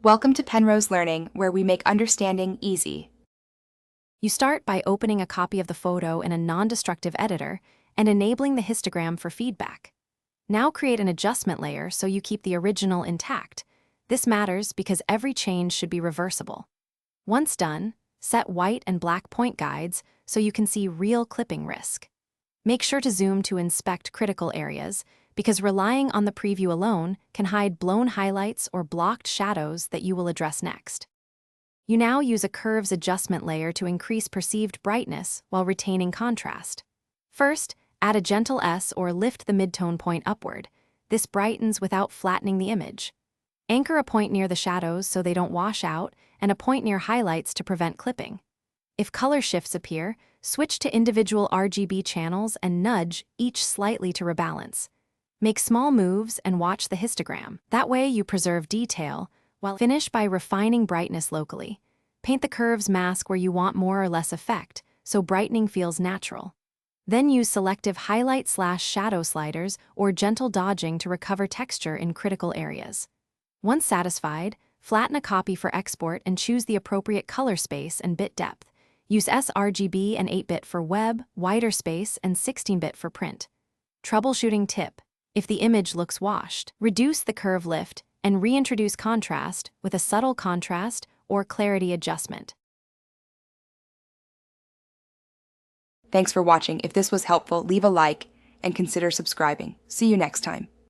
Welcome to Penrose Learning, where we make understanding easy. You start by opening a copy of the photo in a non-destructive editor and enabling the histogram for feedback. Now create an adjustment layer so you keep the original intact. This matters because every change should be reversible. Once done, set white and black point guides so you can see real clipping risk. Make sure to zoom to inspect critical areas, because relying on the preview alone can hide blown highlights or blocked shadows that you will address next. You now use a curves adjustment layer to increase perceived brightness while retaining contrast. First, add a gentle S or lift the midtone point upward. This brightens without flattening the image. Anchor a point near the shadows so they don't wash out, and a point near highlights to prevent clipping. If color shifts appear, switch to individual RGB channels and nudge each slightly to rebalance. Make small moves and watch the histogram. That way you preserve detail, while finish by refining brightness locally. Paint the curves mask where you want more or less effect, so brightening feels natural. Then use selective highlight/shadow sliders or gentle dodging to recover texture in critical areas. Once satisfied, flatten a copy for export and choose the appropriate color space and bit depth. Use sRGB and 8-bit for web, wider space, and 16-bit for print. Troubleshooting tip: if the image looks washed, reduce the curve lift and reintroduce contrast with a subtle contrast or clarity adjustment. Thanks for watching. If this was helpful, leave a like and consider subscribing. See you next time.